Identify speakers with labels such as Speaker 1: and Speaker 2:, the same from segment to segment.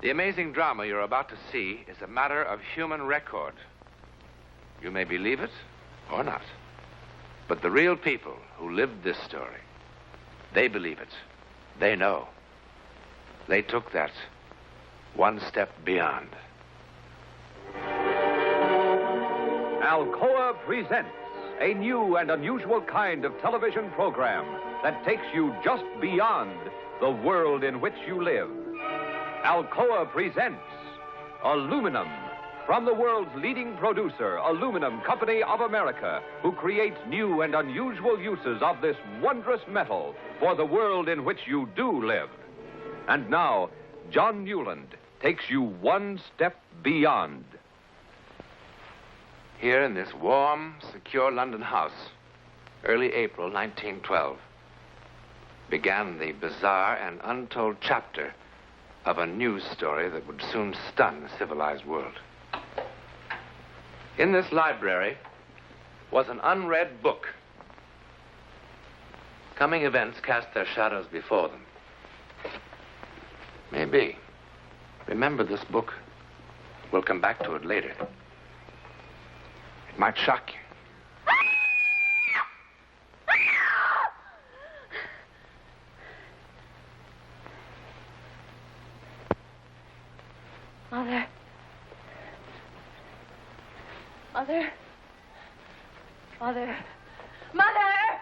Speaker 1: The amazing drama you're about to see is a matter of human record. You may believe it or not. But the real people who lived this story, they believe it. They know. They took that one step beyond.
Speaker 2: Alcoa presents a new and unusual kind of television program that takes you just beyond the world in which you live. Alcoa presents Aluminum, from the world's leading producer, Aluminum Company of America, who creates new and unusual uses of this wondrous metal for the world in which you do live. And now, John Newland takes you one step beyond.
Speaker 1: Here in this warm, secure London house, early April 1912, began the bizarre and untold chapter of a news story that would soon stun the civilized world. In this library was an unread book. Coming events cast their shadows before them. Maybe. Remember this book. We'll come back to it later. It might shock you.
Speaker 3: Mother. Mother. Mother. Mother!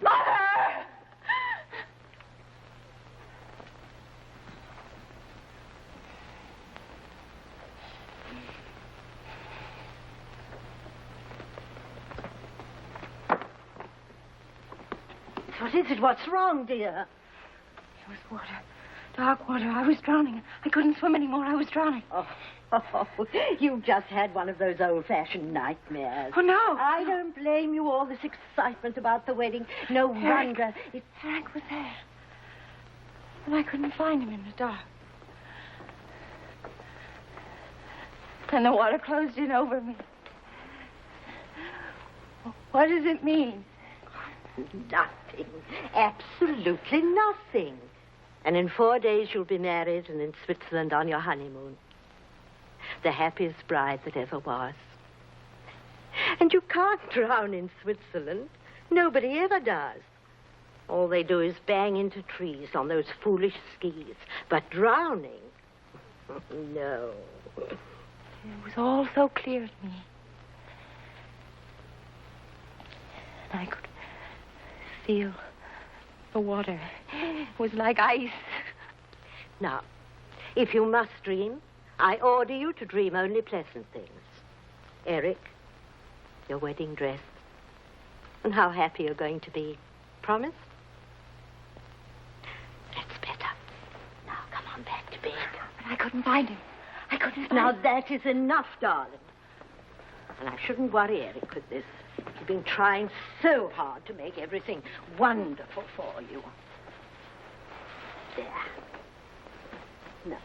Speaker 3: Mother!
Speaker 4: What is it? What's wrong, dear?
Speaker 3: It was water. Dark water. I was drowning. I couldn't swim anymore. I was drowning.
Speaker 4: Oh, you've just had one of those old-fashioned nightmares.
Speaker 3: Oh, no.
Speaker 4: I don't blame you. All this excitement about the wedding. No wonder.
Speaker 3: Eric was there. But I couldn't find him in the dark. And the water closed in over me. What does it mean?
Speaker 4: Nothing. Absolutely nothing. And in 4 days you'll be married and in Switzerland on your honeymoon. The happiest bride that ever was. And you can't drown in Switzerland. Nobody ever does. All they do is bang into trees on those foolish skis. But drowning? No.
Speaker 3: It was all so clear to me. And I could feel the water. It was like ice.
Speaker 4: Now, if you must dream, I order you to dream only pleasant things. Eric, your wedding dress, and how happy you're going to be. Promise? That's better. Now, come on back to bed.
Speaker 3: But I couldn't find him. I couldn't find
Speaker 4: Now,
Speaker 3: him.
Speaker 4: that is enough, darling. And I shouldn't worry Eric with this. He's been trying so hard to make everything wonderful for you. There. Now.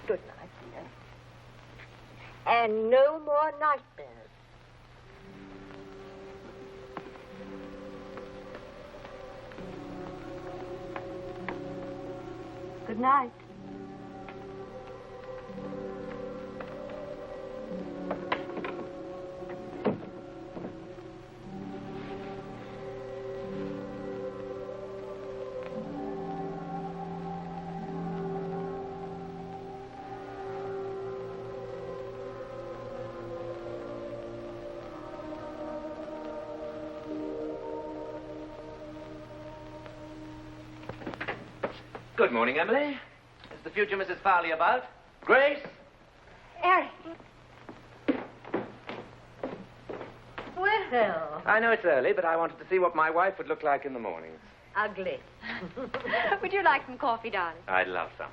Speaker 4: Good night, dear. And no more nightmares. Good night.
Speaker 5: Good morning, Emily. Is the future Mrs. Farley about? Grace?
Speaker 3: Eric.
Speaker 4: Well,
Speaker 5: I know it's early, but I wanted to see what my wife would look like in the mornings.
Speaker 4: ugly.
Speaker 3: Would you like some coffee, darling?
Speaker 5: I'd love some.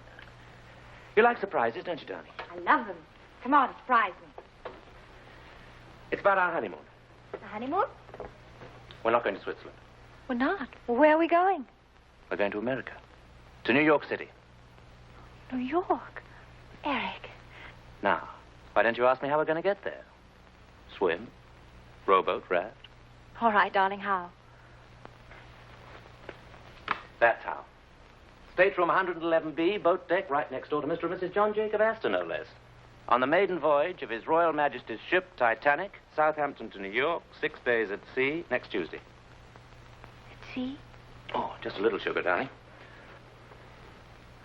Speaker 5: You like surprises, don't you, darling?
Speaker 3: I love them. Come on, surprise me.
Speaker 5: It's about our honeymoon.
Speaker 3: The honeymoon?
Speaker 5: We're not going to Switzerland.
Speaker 3: We're not. Well, where are we going?
Speaker 5: We're going to America. To New York City.
Speaker 3: New York. Eric.
Speaker 5: Now, why don't you ask me how we're going to get there? Swim? Rowboat? Raft?
Speaker 3: All right, darling, how?
Speaker 5: That's how. Stateroom 111B, boat deck, right next door to Mr. and Mrs. John Jacob Astor, no less. On the maiden voyage of His Royal Majesty's ship, Titanic, Southampton to New York, 6 days at sea, next Tuesday.
Speaker 3: At sea?
Speaker 5: Oh, just a little sugar, darling.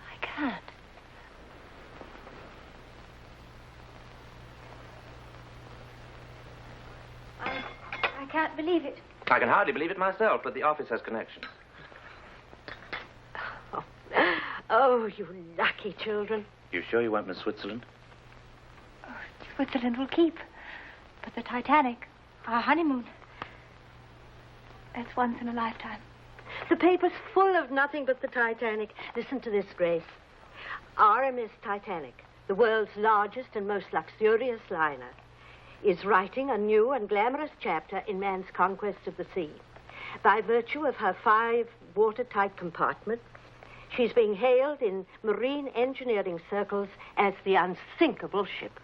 Speaker 3: I can't. I can't believe it.
Speaker 5: I can hardly believe it myself, but the office has connections.
Speaker 4: Oh, you lucky children.
Speaker 5: You sure you won't miss Switzerland?
Speaker 3: Oh, Switzerland will keep. But the Titanic, our honeymoon, that's once in a lifetime.
Speaker 4: The paper's full of nothing but the Titanic. Listen to this, Grace. RMS Titanic, the world's largest and most luxurious liner, is writing a new and glamorous chapter in man's conquest of the sea. By virtue of her 5 watertight compartments, she's being hailed in marine engineering circles as the unsinkable ship.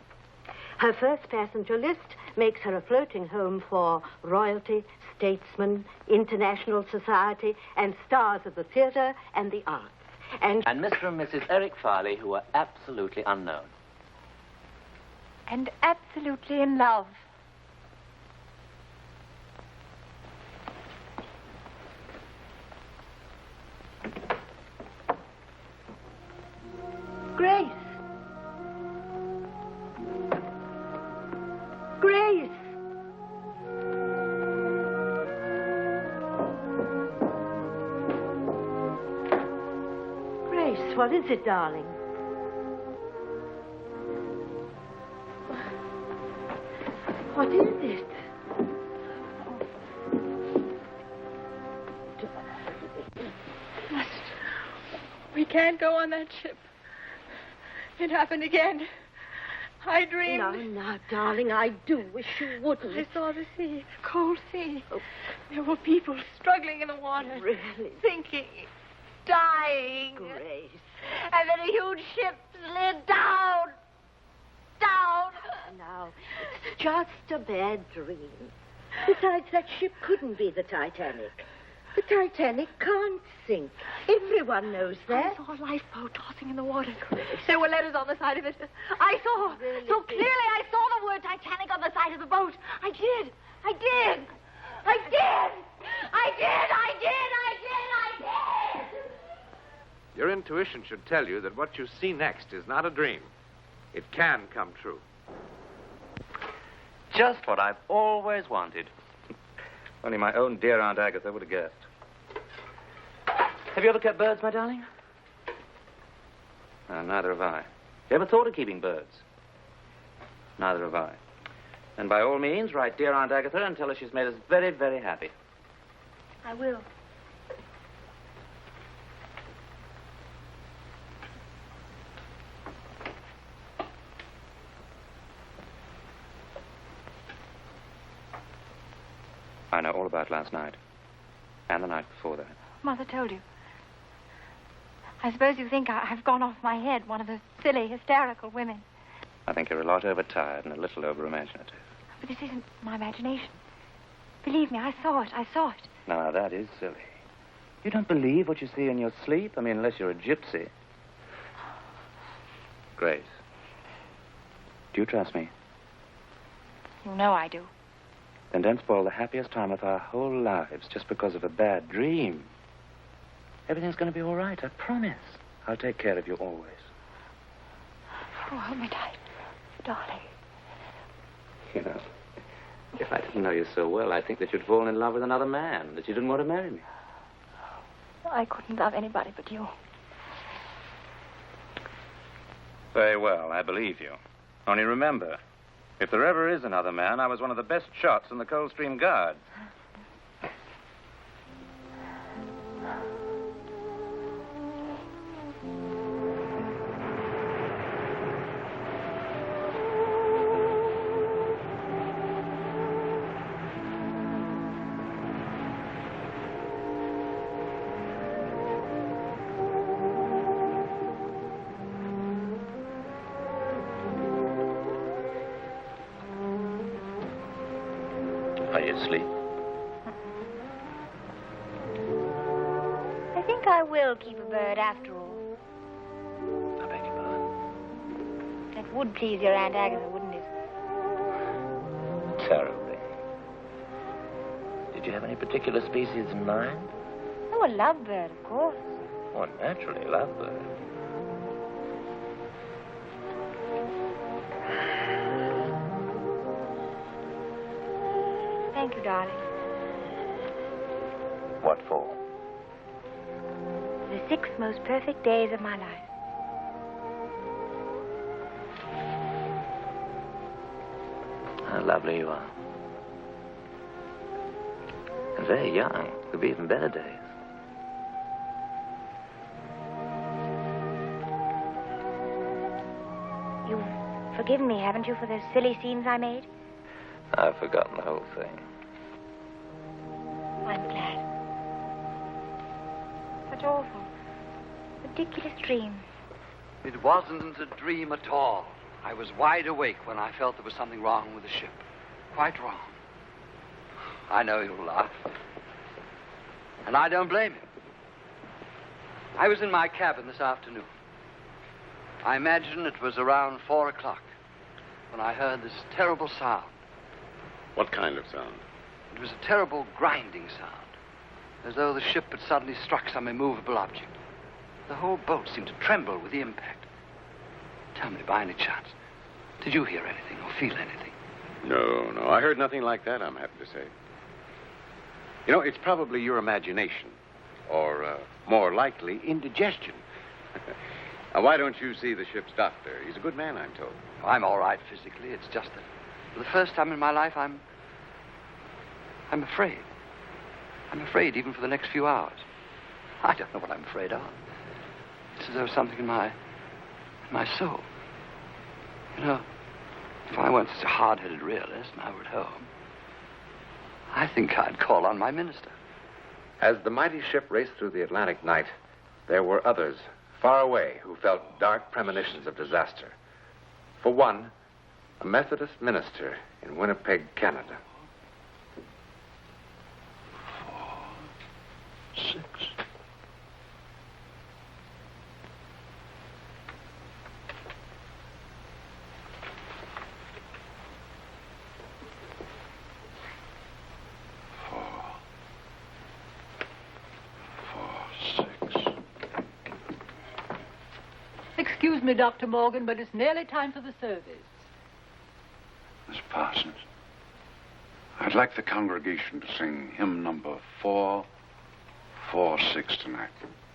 Speaker 4: Her first passenger list makes her a floating home for royalty, statesmen, international society, and stars of the theater and the arts. And
Speaker 5: Mr. and Mrs. Eric Farley, who are absolutely unknown.
Speaker 3: And absolutely in love.
Speaker 4: Grace! Grace! Grace, what is it, darling? What is it?
Speaker 3: We can't go on that ship. It happened again. I dreamed.
Speaker 4: Now, darling, I do wish you wouldn't.
Speaker 3: I saw the sea, the cold sea. Oh. There were people struggling in the water.
Speaker 4: Really?
Speaker 3: Sinking, dying.
Speaker 4: Grace.
Speaker 3: And then a huge ship slid down. Down.
Speaker 4: Now, it's just a bad dream. Besides, that ship couldn't be the Titanic. The Titanic can't sink. Everyone knows that.
Speaker 3: I saw a lifeboat tossing in the water. There were letters on the side of it. I saw.
Speaker 4: Really?
Speaker 3: So clearly I saw the word Titanic on the side of the boat. I did. I did. I did. I did. I did. I did. I did.
Speaker 1: Your intuition should tell you that what you see next is not a dream. It can come true.
Speaker 5: Just what I've always wanted. Only my own dear Aunt Agatha would have guessed. Have you ever kept birds, my darling? Neither have I. You ever thought of keeping birds? Neither have I. And by all means, write dear Aunt Agatha and tell her she's made us very, very happy.
Speaker 3: I will.
Speaker 5: I know all about last night. And the night before that.
Speaker 3: Mother told you. I suppose you think I've gone off my head, one of those silly, hysterical women.
Speaker 5: I think you're a lot overtired and a little over-imaginative.
Speaker 3: But this isn't my imagination. Believe me, I saw it. I saw it.
Speaker 5: Now, that is silly. You don't believe what you see in your sleep? I mean, unless you're a gypsy. Grace, do you trust me?
Speaker 3: You know I do.
Speaker 5: Then don't spoil the happiest time of our whole lives just because of a bad dream. Everything's going to be all right, I promise. I'll take care of you always.
Speaker 3: Oh, hold me tight, darling.
Speaker 5: You know, if I didn't know you so well, I'd think that you'd fallen in love with another man, that you didn't want to marry me.
Speaker 3: I couldn't love anybody but you.
Speaker 5: Very well, I believe you. Only remember, if there ever is another man, I was one of the best shots in the Coldstream Guards. Are you asleep?
Speaker 3: I think I will keep a bird after all.
Speaker 5: I beg your pardon.
Speaker 3: That would please your Aunt Agatha, wouldn't it?
Speaker 5: Terribly. Did you have any particular species in mind?
Speaker 3: Oh, a lovebird, of course.
Speaker 5: Oh, naturally, lovebird.
Speaker 3: Thank you, darling.
Speaker 5: What for?
Speaker 3: The 6 most perfect days of my life.
Speaker 5: How lovely you are. And very young. Could be even better days.
Speaker 3: You've forgiven me, haven't you, for those silly scenes I made?
Speaker 5: I've forgotten the whole thing.
Speaker 3: I'm glad. Such awful, ridiculous dreams.
Speaker 6: It wasn't a dream at all. I was wide awake when I felt there was something wrong with the ship. Quite wrong. I know you'll laugh. And I don't blame you. I was in my cabin this afternoon. I imagine it was around 4 o'clock when I heard this terrible sound.
Speaker 7: What kind of sound?
Speaker 6: It was a terrible grinding sound, as though the ship had suddenly struck some immovable object. The whole boat seemed to tremble with the impact. Tell me, by any chance, did you hear anything or feel anything?
Speaker 7: No. I heard nothing like that, I'm happy to say. You know, it's probably your imagination, or more likely, indigestion. Now, why don't you see the ship's doctor? He's a good man, I'm told.
Speaker 6: I'm all right physically. It's just that for the first time in my life, I'm afraid. I'm afraid even for the next few hours. I don't know what I'm afraid of. It's as though something in my soul. You know, if I weren't such a hard-headed realist and I were at home, I think I'd call on my minister.
Speaker 1: As the mighty ship raced through the Atlantic night, there were others far away who felt dark premonitions of disaster. For one, a Methodist minister in Winnipeg, Canada.
Speaker 7: 4, 6.
Speaker 8: Excuse me, Dr. Morgan, but it's nearly time for the service.
Speaker 9: Miss Parsons, I'd like the congregation to sing hymn number 446 tonight.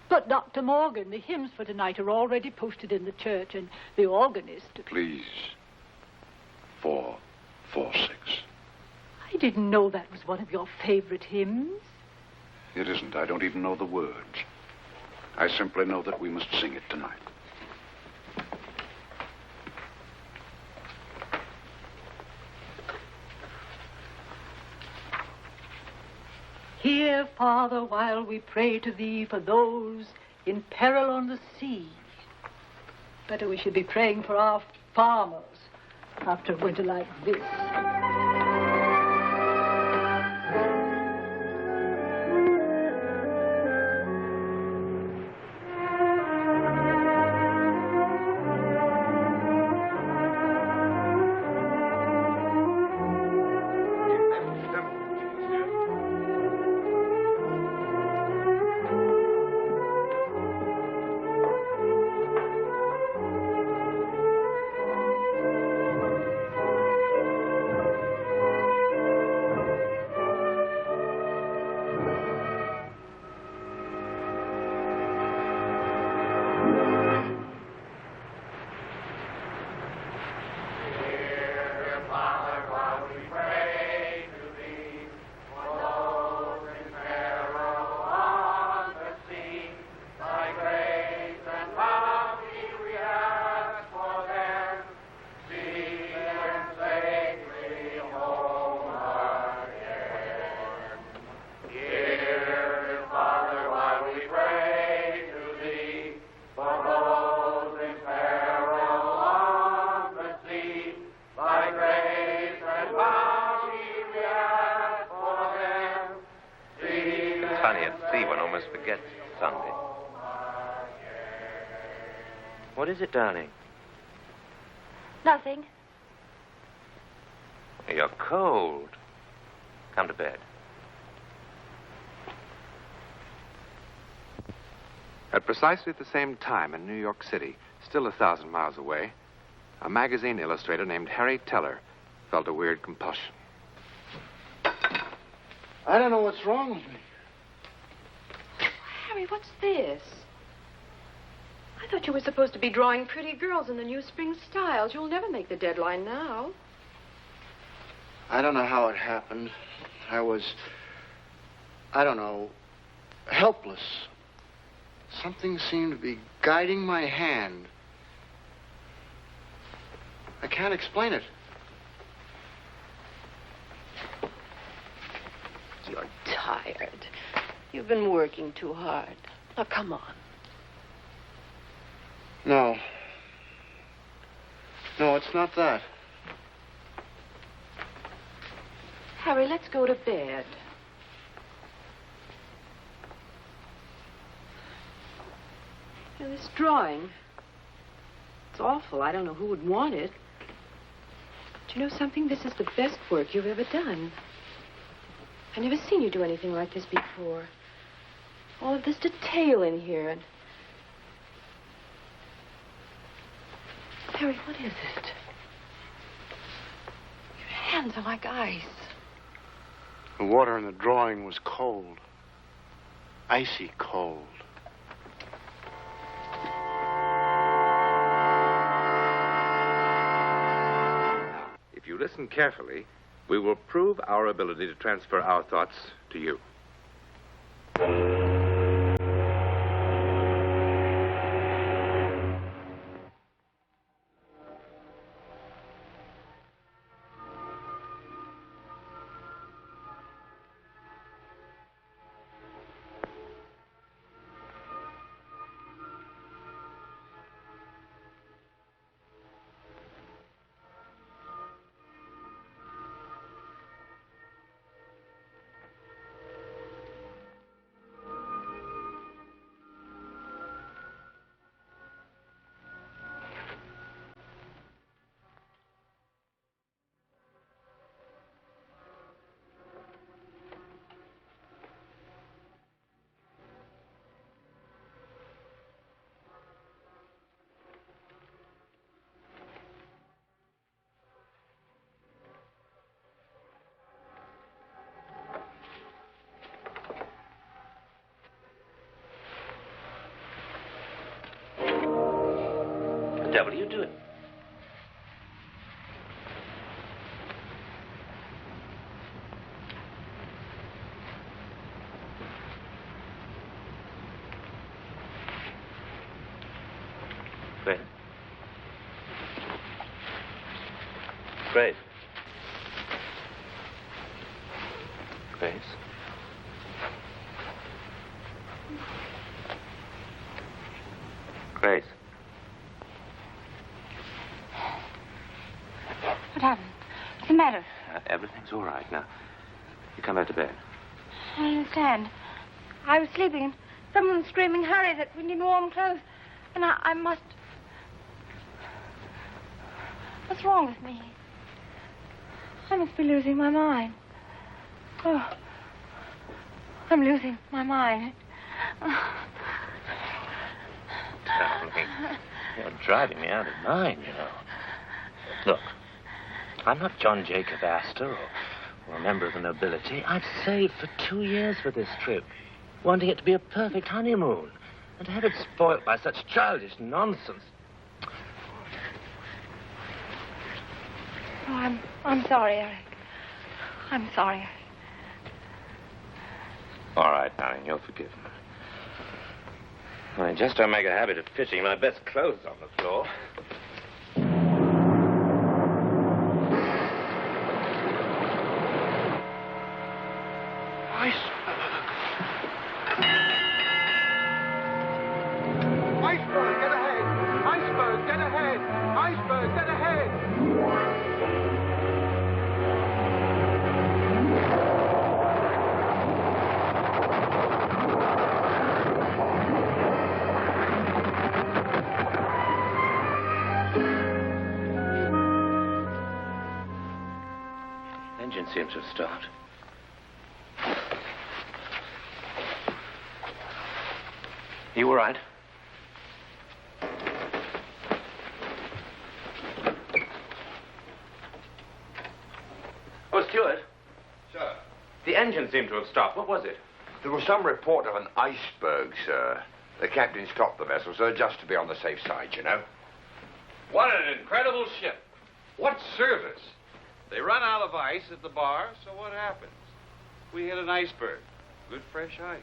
Speaker 8: But, Dr. Morgan, the hymns for tonight are already posted in the church, and the organist...
Speaker 9: Please, 446.
Speaker 8: I didn't know that was one of your favorite hymns.
Speaker 9: It isn't. I don't even know the words. I simply know that we must sing it tonight.
Speaker 8: Hear, Father, while we pray to thee for those in peril on the sea. Better we should be praying for our farmers after a winter like this.
Speaker 1: Funny at sea, one almost forgets Sunday.
Speaker 5: What is it, darling?
Speaker 3: Nothing.
Speaker 5: You're cold. Come to bed.
Speaker 1: At precisely the same time in New York City, still 1,000 miles away, a magazine illustrator named Harry Teller felt a weird compulsion.
Speaker 10: I don't know what's wrong with me.
Speaker 11: Harry, what's this? I thought you were supposed to be drawing pretty girls in the new spring styles. You'll never make the deadline now.
Speaker 10: I don't know how it happened. I don't know, helpless. Something seemed to be guiding my hand. I can't explain it.
Speaker 11: You're tired. You've been working too hard. Now, come on.
Speaker 10: No. No, it's not that.
Speaker 11: Harry, let's go to bed. You know, this drawing, it's awful. I don't know who would want it. But you know something? This is the best work you've ever done. I've never seen you do anything like this before. All of this detail in here. And Harry, what is it? Your hands are like ice.
Speaker 10: The water in the drawing was cold. Icy cold.
Speaker 1: If you listen carefully, we will prove our ability to transfer our thoughts to you.
Speaker 5: The devil are you doing? Grace. Grace. Grace. Grace.
Speaker 3: What happened? What's the matter?
Speaker 5: Everything's all right now. You come back to bed.
Speaker 3: I don't understand. I was sleeping and someone was screaming, hurry, that we need warm clothes. And I must... What's wrong with me? I must be losing my mind. Oh, I'm losing my mind.
Speaker 5: Darling, you're driving me out of mind, you know. Look, I'm not John Jacob Astor or a member of the nobility. I've saved for 2 years for this trip, wanting it to be a perfect honeymoon. And to have it spoilt by such childish nonsense.
Speaker 3: Oh, I'm sorry, Eric. I'm sorry.
Speaker 5: All right, darling, you're forgiven. I just don't make a habit of pitching my best clothes on the floor.
Speaker 10: Iceberg, get ahead! Iceberg, get ahead! Iceberg, get ahead!
Speaker 5: to start. You all right? Oh, Stuart.
Speaker 12: Sir?
Speaker 5: The engine seemed to have stopped. What was it?
Speaker 12: There was some report of an iceberg, sir. The captain stopped the vessel, sir, just to be on the safe side, you know.
Speaker 2: What an incredible ship. What service. They run out of ice at the bar, so what happens? We hit an iceberg. Good fresh ice.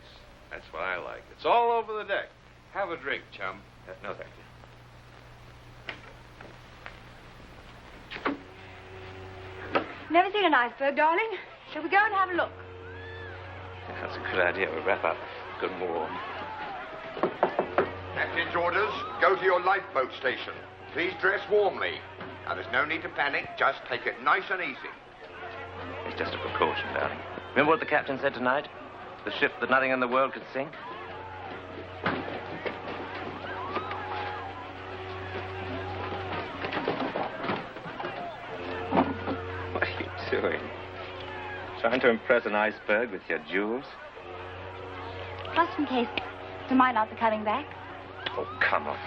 Speaker 2: That's what I like. It's all over the deck. Have a drink, chum.
Speaker 5: No, thank you.
Speaker 3: Never seen an iceberg, darling. Shall we go and have a look?
Speaker 5: That's a good idea. We'll wrap up good and warm.
Speaker 12: Captain's orders, go to your lifeboat station. Please dress warmly. Now, there's no need to panic. Just take it nice and easy.
Speaker 5: It's just a precaution, darling. Remember what the captain said tonight? The ship that nothing in the world could sink? What are you doing? Trying to impress an iceberg with your jewels?
Speaker 3: Just in case there might not be coming back.
Speaker 5: Oh, come on.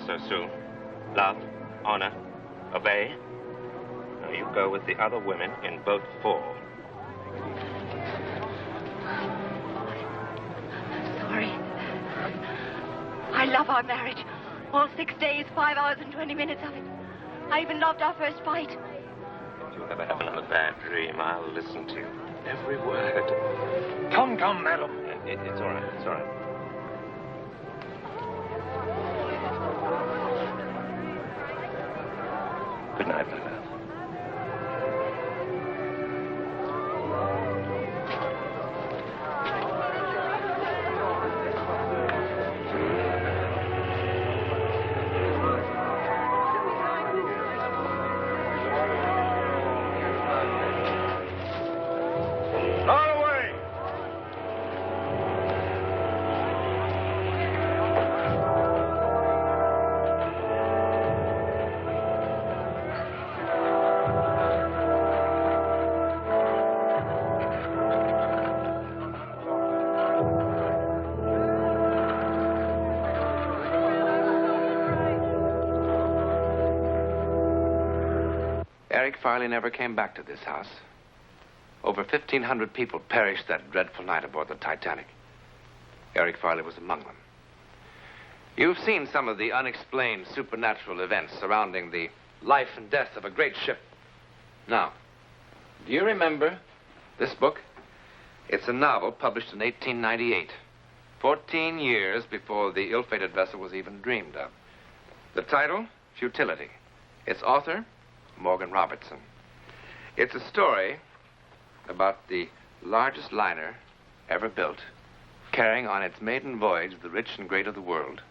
Speaker 5: So soon. Love, honor, obey. Now you go with the other women in boat 4.
Speaker 3: Sorry. I love our marriage. All 6 days, 5 hours and 20 minutes of it. I even loved our first fight.
Speaker 5: If you ever have another bad dream, I'll listen to you. Every word.
Speaker 12: Come, madam.
Speaker 5: It's all right. It's all right. Good night, my love.
Speaker 1: Eric Farley never came back to this house. Over 1,500 people perished that dreadful night aboard the Titanic. Eric Farley was among them. You've seen some of the unexplained supernatural events surrounding the life and death of a great ship. Now, do you remember this book? It's a novel published in 1898, 14 years before the ill-fated vessel was even dreamed of. The title, Futility. Its author, Morgan Robertson. It's a story about the largest liner ever built, carrying on its maiden voyage the rich and great of the world.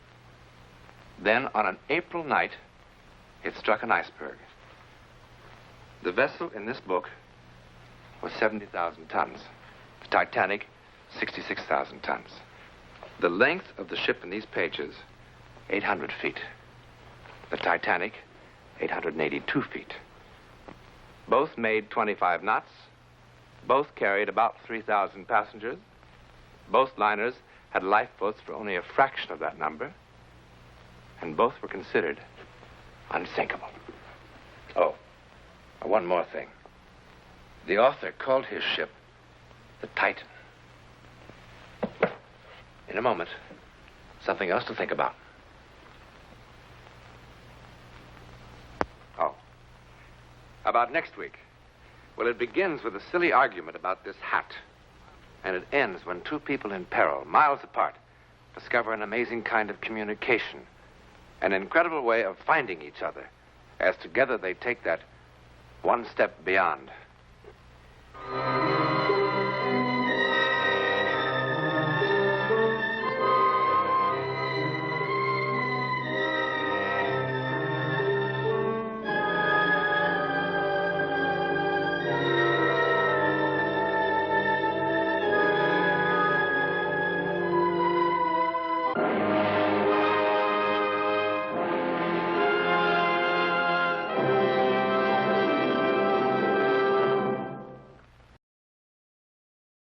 Speaker 1: Then, on an April night, it struck an iceberg. The vessel in this book was 70,000 tons. The Titanic, 66,000 tons. The length of the ship in these pages, 800 feet. The Titanic, 882 feet. Both made 25 knots. Both carried about 3,000 passengers. Both liners had lifeboats for only a fraction of that number. And both were considered unsinkable. Oh, one more thing. The author called his ship the Titan. In a moment, something else to think about. Oh, about next week? Well, it begins with a silly argument about this hat. And it ends when two people in peril, miles apart, discover an amazing kind of communication. An incredible way of finding each other, as together they take that one step beyond.